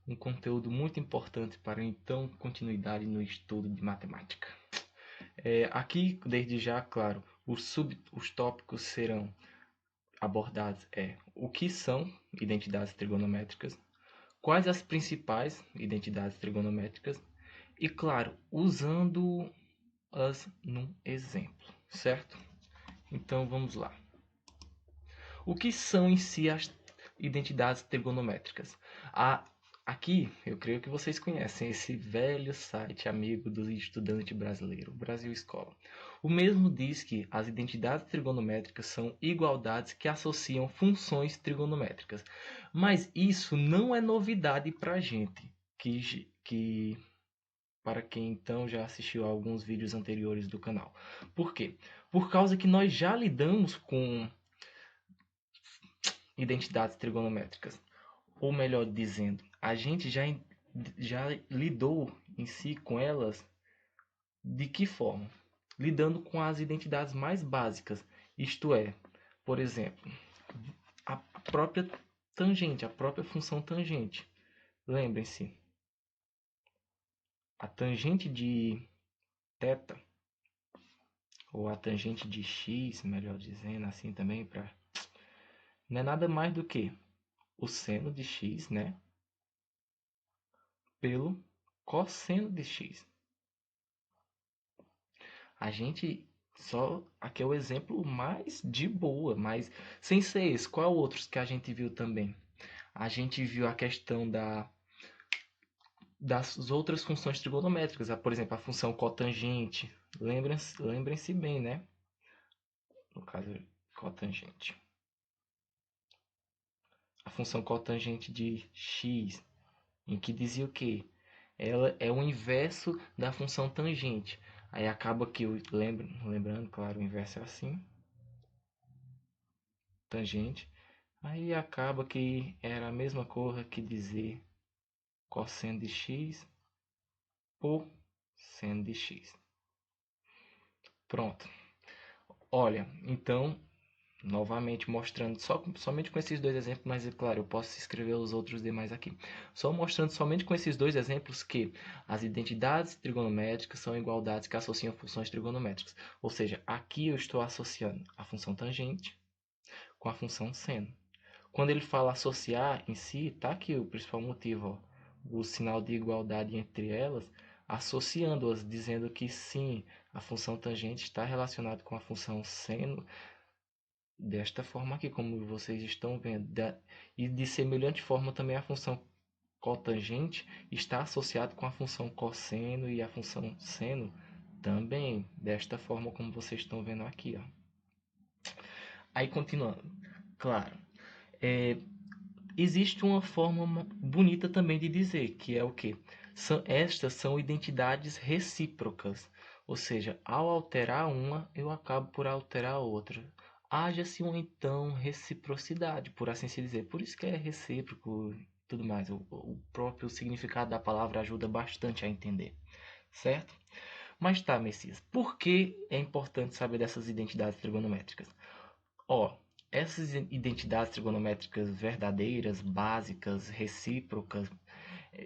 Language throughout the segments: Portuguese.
um conteúdo muito importante para então continuidade no estudo de matemática. Aqui, desde já, claro, os tópicos serão abordados o que são identidades trigonométricas, quais as principais identidades trigonométricas e, claro, usando-as num exemplo, certo? Então vamos lá. O que são em si as identidades trigonométricas? Aqui, eu creio que vocês conhecem esse velho site amigo do estudante brasileiro, Brasil Escola. O mesmo diz que as identidades trigonométricas são igualdades que associam funções trigonométricas. Mas isso não é novidade para a gente, para quem então já assistiu a alguns vídeos anteriores do canal. Por quê? Por causa que nós já lidamos com identidades trigonométricas. Ou melhor dizendo, a gente já lidou em si com elas de que forma? Lidando com as identidades mais básicas, isto é, por exemplo, a própria tangente, a própria função tangente. Lembrem-se, a tangente de θ, ou a tangente de x, melhor dizendo assim também, não é nada mais do que o seno de x, né, pelo cosseno de x. A gente só aqui é o exemplo mais de boa, mas sem ser esse, qual outros que a gente viu também? A gente viu a questão das outras funções trigonométricas, por exemplo, a função cotangente. Lembrem-se bem, né? No caso, cotangente. A função cotangente de x, em que dizia o quê? Ela é o inverso da função tangente. Aí acaba que, lembrando, claro, o inverso é assim, tangente. Aí acaba que era a mesma coisa que dizer cosseno de x por seno de x. Pronto. Olha, então, novamente mostrando, somente com esses dois exemplos, mas é claro, eu posso escrever os outros demais aqui. Só mostrando somente com esses dois exemplos que as identidades trigonométricas são igualdades que associam funções trigonométricas. Ou seja, aqui eu estou associando a função tangente com a função seno. Quando ele fala associar em si, tá aqui o principal motivo, ó, o sinal de igualdade entre elas, associando-as, dizendo que sim, a função tangente está relacionada com a função seno, desta forma aqui, como vocês estão vendo. E de semelhante forma também a função cotangente está associada com a função cosseno e a função seno também, desta forma como vocês estão vendo aqui. Ó. Aí continuando, claro, é, existe uma forma bonita também de dizer, que é o quê? Estas são identidades recíprocas, ou seja, ao alterar uma, eu acabo por alterar a outra. Haja-se uma então reciprocidade, por assim se dizer. Por isso que é recíproco e tudo mais. O próprio significado da palavra ajuda bastante a entender, certo? Mas tá, Messias, por que é importante saber dessas identidades trigonométricas? Ó, essas identidades trigonométricas verdadeiras, básicas, recíprocas,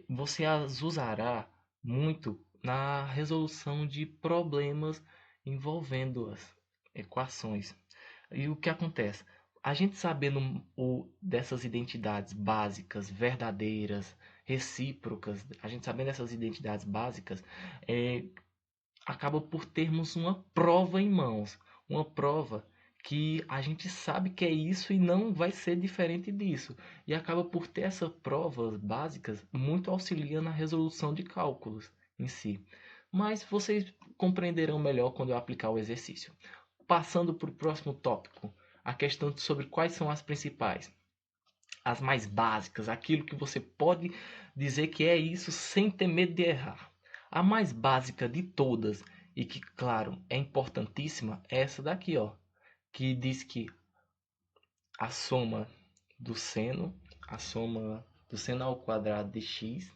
você as usará muito na resolução de problemas envolvendo as equações. E o que acontece? A gente sabendo dessas identidades básicas, verdadeiras, recíprocas, a gente sabendo dessas identidades básicas, acaba por termos uma prova em mãos. Uma prova que a gente sabe que é isso e não vai ser diferente disso. E acaba por ter essas provas básicas muito auxilia na resolução de cálculos em si. Mas vocês compreenderão melhor quando eu aplicar o exercício. Passando para o próximo tópico, a questão sobre quais são as principais. As mais básicas, aquilo que você pode dizer que é isso sem ter medo de errar. A mais básica de todas e que, claro, é importantíssima é essa daqui, ó, que diz que a soma do seno, a soma do seno ao quadrado de x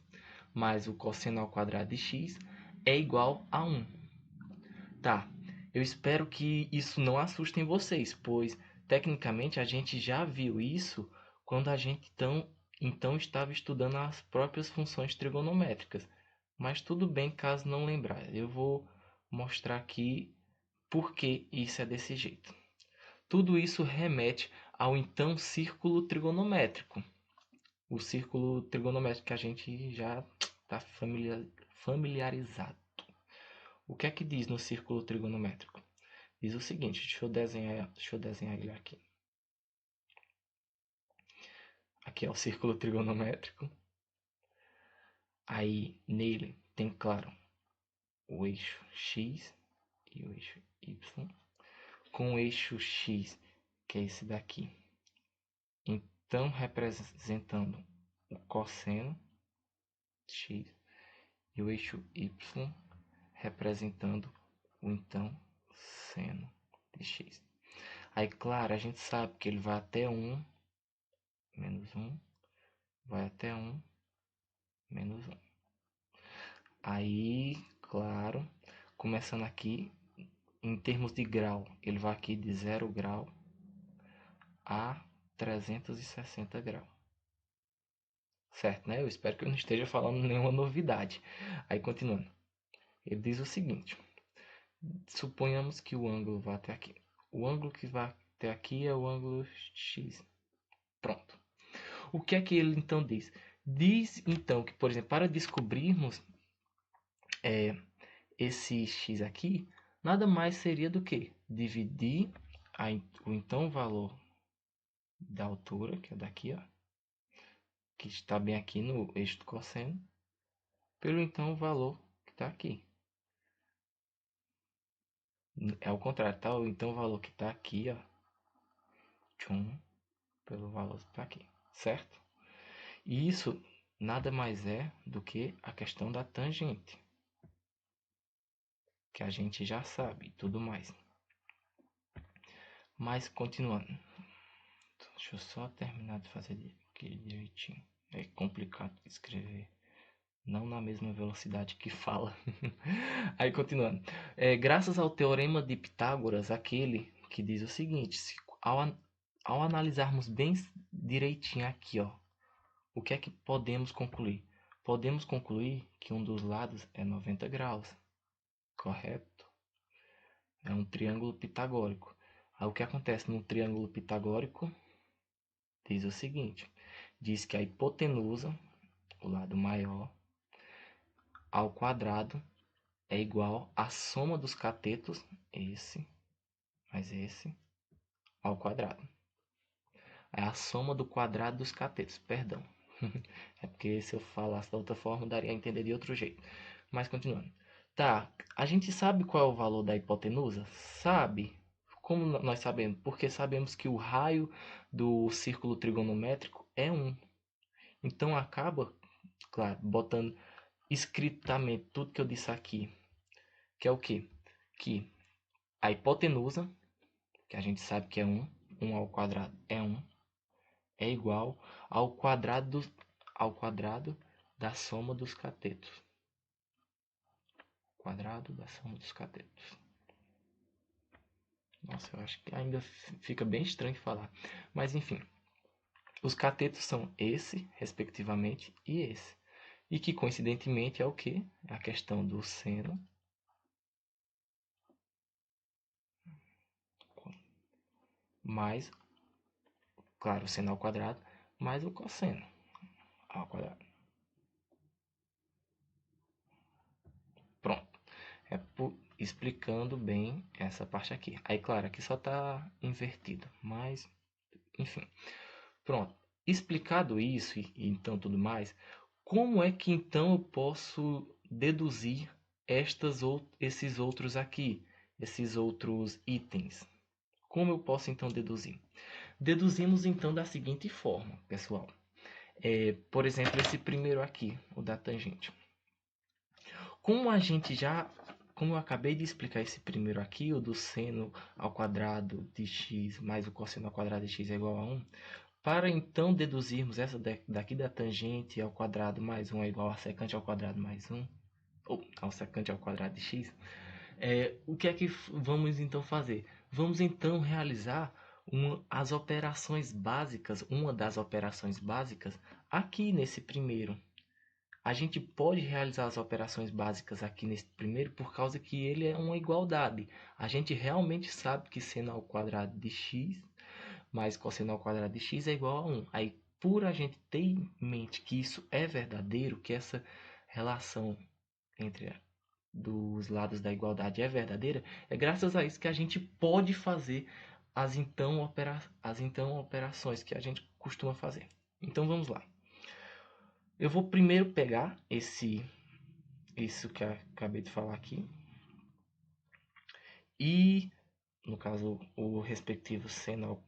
mais o cosseno ao quadrado de x é igual a 1. Tá, eu espero que isso não assuste em vocês, pois tecnicamente a gente já viu isso quando a gente então então estava estudando as próprias funções trigonométricas. Mas tudo bem caso não lembrar. Eu vou mostrar aqui por que isso é desse jeito. Tudo isso remete ao então círculo trigonométrico. O círculo trigonométrico que a gente já está familiarizado. O que é que diz no círculo trigonométrico? Diz o seguinte, deixa eu desenhar ele aqui. Aqui é o círculo trigonométrico. Aí nele tem, claro, o eixo x e o eixo y, com o eixo x, que é esse daqui. Então, representando o cosseno x e o eixo y representando o então seno de x. Aí, claro, a gente sabe que ele vai até 1, menos 1, vai até 1, menos 1. Aí, claro, começando aqui, em termos de grau, ele vai aqui de 0 grau a 360 graus. Certo, né? Eu espero que eu não esteja falando nenhuma novidade. Aí, continuando. Ele diz o seguinte. Suponhamos que o ângulo vá até aqui. O ângulo que vai até aqui é o ângulo x. Pronto. O que é que ele então diz? Diz então que, por exemplo, para descobrirmos esse x aqui, nada mais seria do que dividir o então valor da altura, que é daqui, ó, que está bem aqui no eixo do cosseno, pelo então valor que está aqui. É o contrário, tá? Então o valor que está aqui, ó, tchum, pelo valor que está aqui, certo? E isso nada mais é do que a questão da tangente, que a gente já sabe e tudo mais. Mas continuando, deixa eu só terminar de fazer aqui direitinho. É complicado escrever, não na mesma velocidade que fala. Aí continuando, graças ao teorema de Pitágoras, aquele que diz o seguinte: ao analisarmos bem direitinho aqui, ó, o que é que podemos concluir? Podemos concluir que um dos lados é 90 graus, correto? É um triângulo pitagórico. Aí o que acontece no triângulo pitagórico? Diz o seguinte, diz que a hipotenusa, o lado maior, ao quadrado é igual à soma dos catetos, esse mais esse, ao quadrado. É a soma do quadrado dos catetos, perdão. É porque se eu falasse da outra forma, daria a entender de outro jeito. Mas continuando. Tá, a gente sabe qual é o valor da hipotenusa? Sabe. Como nós sabemos? Porque sabemos que o raio do círculo trigonométrico é 1. Então acaba, claro, botando escritamente tudo que eu disse aqui. Que é o quê? Que a hipotenusa, que a gente sabe que é 1, 1 ao quadrado é 1, é igual ao quadrado da soma dos catetos. Quadrado da soma dos catetos. Nossa, eu acho que ainda fica bem estranho de falar. Mas enfim, os catetos são esse, respectivamente, e esse. E que coincidentemente é o que? A questão do seno mais, claro, o seno ao quadrado, mais o cosseno ao quadrado. Pronto. Explicando bem essa parte aqui. Aí, claro, aqui só está invertido, mas, enfim. Pronto. Explicado isso e então tudo mais, como é que então eu posso deduzir esses outros aqui, esses outros itens? Como eu posso então deduzir? Deduzimos então da seguinte forma, pessoal. Por exemplo, esse primeiro aqui, o da tangente. Como eu acabei de explicar esse primeiro aqui, o do seno ao quadrado de x mais o cosseno ao quadrado de x é igual a 1, para então deduzirmos essa daqui da tangente ao quadrado mais 1 é igual a secante ao quadrado mais 1, ou ao secante ao quadrado de x, o que é que vamos então fazer? Vamos então realizar as operações básicas, uma das operações básicas, aqui nesse primeiro. A gente pode realizar as operações básicas aqui nesse primeiro por causa que ele é uma igualdade. A gente realmente sabe que seno ao quadrado de x mais cosseno ao quadrado de x é igual a 1. Aí, por a gente ter em mente que isso é verdadeiro, que essa relação entre dos lados da igualdade é verdadeira, é graças a isso que a gente pode fazer as então operações que a gente costuma fazer. Então vamos lá. Eu vou primeiro pegar isso que eu acabei de falar aqui e, no caso, o respectivo seno ao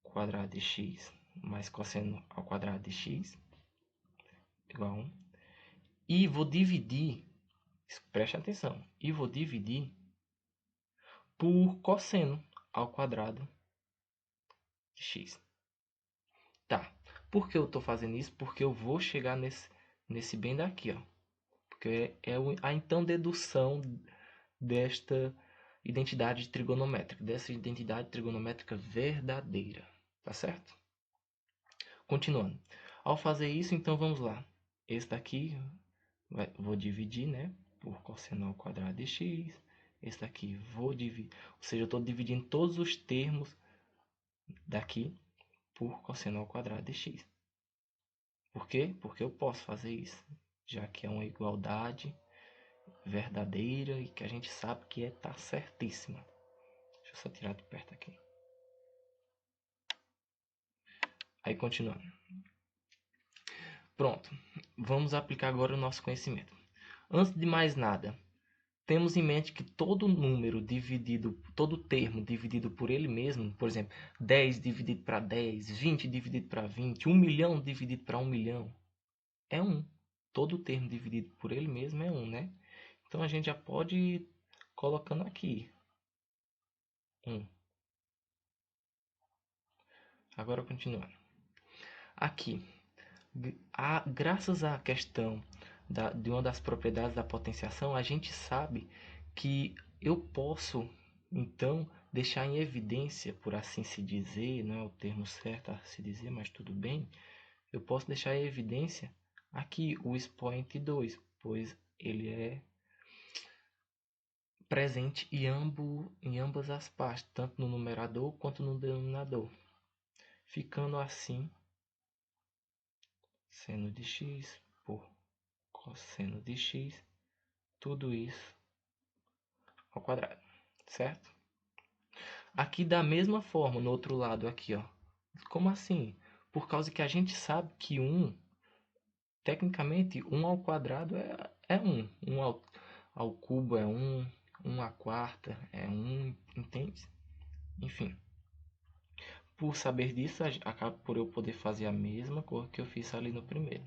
quadrado de x mais cosseno ao quadrado de x igual a 1. E vou dividir, preste atenção, e vou dividir por cosseno ao quadrado de x. Tá, por que eu estou fazendo isso? Porque eu vou chegar nesse bem daqui, ó. Porque é a então dedução desta identidade trigonométrica, dessa identidade trigonométrica verdadeira, tá certo? Continuando. Ao fazer isso, então vamos lá. Esse daqui vou dividir, né, por cosseno ao quadrado de x. Esse daqui vou dividir, ou seja, eu estou dividindo todos os termos daqui por cosseno ao quadrado de x. Por quê? Porque eu posso fazer isso, já que é uma igualdade verdadeira e que a gente sabe que tá certíssima. Deixa eu só tirar de perto aqui. Aí continuando. Pronto, vamos aplicar agora o nosso conhecimento. Antes de mais nada, temos em mente que todo número dividido, todo termo dividido por ele mesmo, por exemplo, 10 dividido para 10, 20 dividido para 20, 1 milhão dividido para 1 milhão, é 1. Todo termo dividido por ele mesmo é 1, né? Então a gente já pode ir colocando aqui 1. Agora continuando. Aqui, graças à questão de uma das propriedades da potenciação, a gente sabe que eu posso, então, deixar em evidência, por assim se dizer, não é o termo certo a se dizer, mas tudo bem, eu posso deixar em evidência aqui o expoente 2, pois ele é presente em ambas as partes, tanto no numerador quanto no denominador, ficando assim seno de x por cosseno de x, tudo isso ao quadrado, certo? Aqui da mesma forma, no outro lado aqui, ó. Como assim? Por causa que a gente sabe que 1, tecnicamente, 1 ao quadrado é 1. 1 ao cubo é 1, 1 à quarta é 1, entende? Enfim. Por saber disso, acaba por eu poder fazer a mesma coisa que eu fiz ali no primeiro.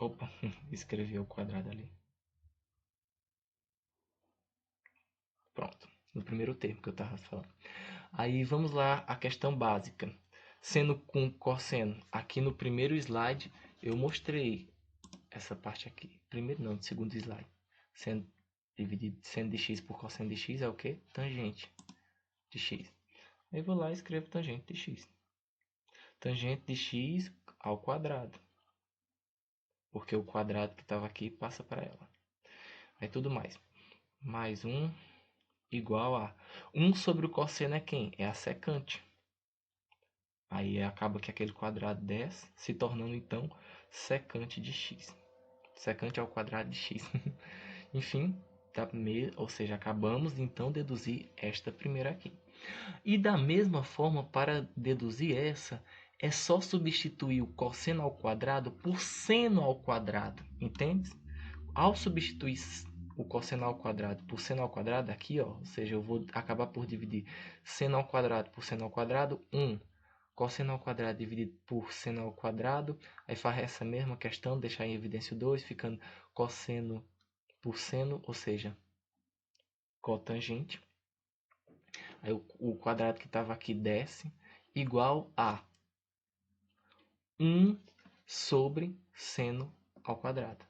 Opa, escrevi o quadrado ali. Pronto, no primeiro termo que eu estava falando. Aí vamos lá a questão básica. Sendo com cosseno, aqui no primeiro slide eu mostrei essa parte aqui. Primeiro não, no segundo slide. Sendo dividido, seno de x por cosseno de x é o que? Tangente de x. Aí eu vou lá e escrevo tangente de x. Tangente de x ao quadrado. Porque o quadrado que estava aqui passa para ela. Aí tudo mais. Mais 1 igual a 1 sobre o cosseno é quem? É a secante. Aí acaba que aquele quadrado desce, se tornando então secante de x. Secante ao quadrado de x. Enfim, ou seja, acabamos de então deduzir esta primeira aqui. E da mesma forma, para deduzir essa, é só substituir o cosseno ao quadrado por seno ao quadrado, entende? Ao substituir o cosseno ao quadrado por seno ao quadrado aqui, ó, ou seja, eu vou acabar por dividir seno ao quadrado por seno ao quadrado, 1. Cosseno ao quadrado dividido por seno ao quadrado, aí faz essa mesma questão, deixar em evidência o 2, ficando cosseno por seno, ou seja, cotangente. Aí o quadrado que estava aqui desce, igual a 1 sobre seno ao quadrado.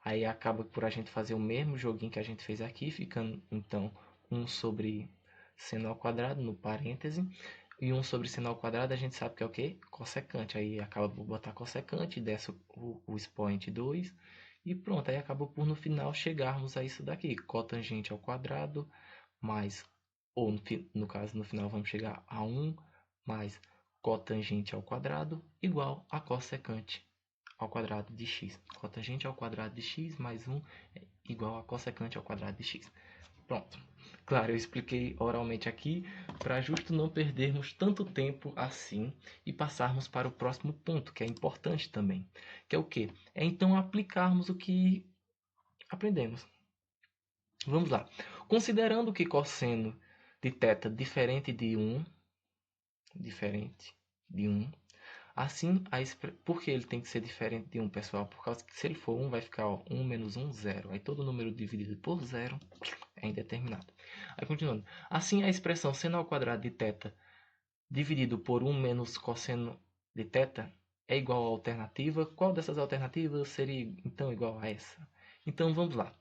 Aí acaba por a gente fazer o mesmo joguinho que a gente fez aqui, ficando então 1 sobre seno ao quadrado no parêntese. E 1 sobre seno ao quadrado a gente sabe que é o quê? Cossecante. Aí acaba por botar cossecante, desce o expoente 2 e pronto. Aí acaba por no final chegarmos a isso daqui. Cotangente ao quadrado mais, ou no caso no final vamos chegar a 1 mais cotangente ao quadrado igual a cossecante ao quadrado de x. Cotangente ao quadrado de x mais 1 é igual a cossecante ao quadrado de x. Pronto. Claro, eu expliquei oralmente aqui para justo não perdermos tanto tempo assim e passarmos para o próximo ponto, que é importante também, que é o quê? É então aplicarmos o que aprendemos. Vamos lá. Considerando que cosseno de θ diferente de 1, assim, por que ele tem que ser diferente de 1, pessoal? Por causa que se ele for 1, vai ficar 1 menos 1, 0. Aí todo número dividido por 0 é indeterminado. Aí continuando. Assim, a expressão seno ao quadrado de θ dividido por 1 menos cosseno de θ é igual à alternativa. Qual dessas alternativas seria então igual a essa? Então vamos lá.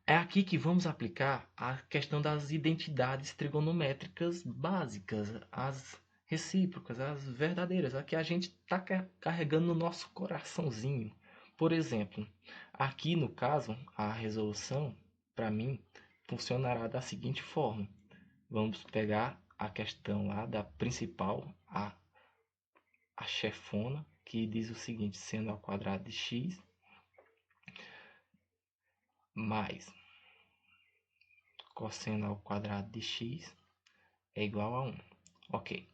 É aqui que vamos aplicar a questão das identidades trigonométricas básicas, as recíprocas, as verdadeiras, a que a gente está carregando no nosso coraçãozinho. Por exemplo, aqui no caso, a resolução, para mim, funcionará da seguinte forma. Vamos pegar a questão lá da principal, a chefona, que diz o seguinte: seno ao quadrado de x mais cosseno ao quadrado de x é igual a 1. Ok.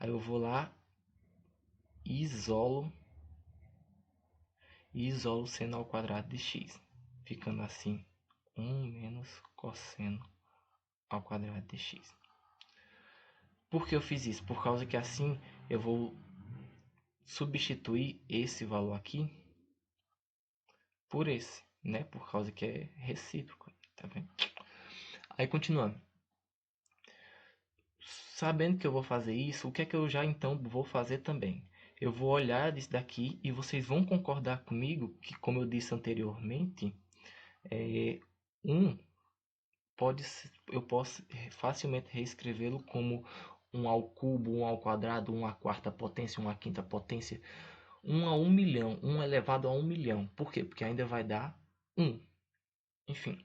Aí eu vou lá e isolo seno ao quadrado de x, ficando assim 1 menos cosseno ao quadrado de x. Por que eu fiz isso? Por causa que assim eu vou substituir esse valor aqui por esse, né? Por causa que é recíproco, tá vendo? Aí continuando. Sabendo que eu vou fazer isso, o que é que eu já então vou fazer também? Eu vou olhar isso daqui e vocês vão concordar comigo que, como eu disse anteriormente, 1 eu posso facilmente reescrevê-lo como 1 ao cubo, 1 ao quadrado, 1 à quarta potência, 1 à quinta potência, 1 a 1 milhão, 1 elevado a 1 milhão. Por quê? Porque ainda vai dar 1. Enfim,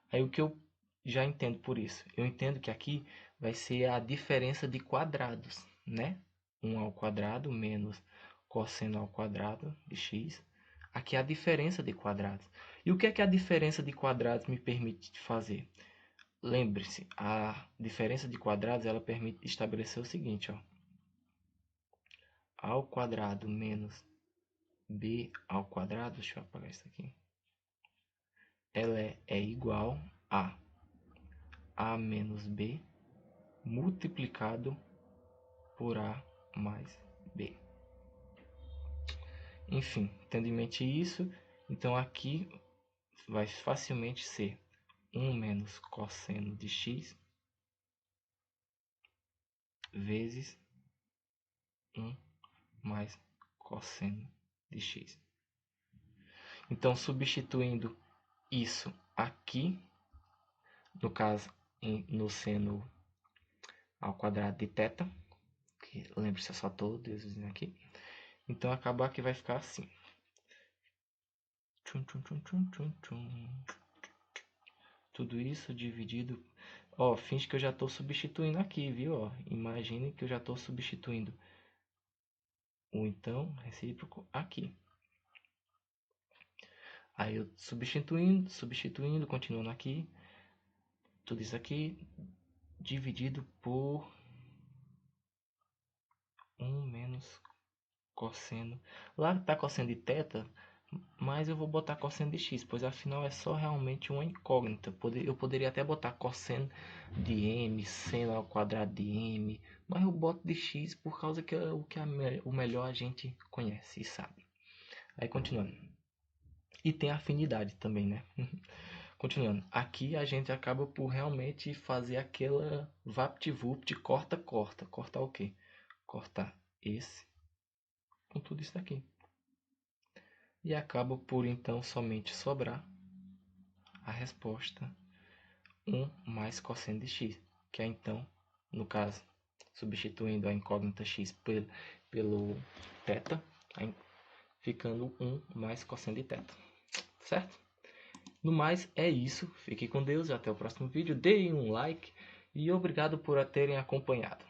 aí o que eu já entendo por isso? Eu entendo que aqui vai ser a diferença de quadrados, né? 1 ao quadrado menos cosseno ao quadrado de x. Aqui é a diferença de quadrados. E o que é que a diferença de quadrados me permite fazer? Lembre-se, a diferença de quadrados ela permite estabelecer o seguinte, ó. A ao quadrado menos b ao quadrado, deixa eu apagar isso aqui. Ela é igual a menos b multiplicado por a mais b. Enfim, tendo em mente isso, então aqui vai facilmente ser 1 menos cosseno de x vezes 1 mais cosseno de x. Então, substituindo isso aqui, no caso, no seno ao quadrado de θ, que lembre-se, eu só estou deduzindo aqui. Então, acabar que vai ficar assim. Tudo isso dividido. Ó, finge que eu já estou substituindo aqui, viu? Ó, imagine que eu já estou substituindo o então recíproco aqui. Aí eu substituindo, continuando aqui. Tudo isso aqui dividido por 1 menos cosseno. Lá está cosseno de θ, mas eu vou botar cosseno de x, pois afinal é só realmente uma incógnita. Eu poderia até botar cosseno de m, seno ao quadrado de m, mas eu boto de x por causa que é o melhor a gente conhece e sabe. Aí continuando. E tem afinidade também, né? Continuando. Aqui a gente acaba por realmente fazer aquela vapt-vupt, corta. Cortar o quê? Cortar esse com tudo isso aqui. E acaba por então somente sobrar a resposta 1 mais cosseno de x. que é então, no caso, substituindo a incógnita x pelo θ, ficando 1 mais cosseno de θ, certo? No mais, é isso. Fique com Deus e até o próximo vídeo. Deem um like e obrigado por terem acompanhado.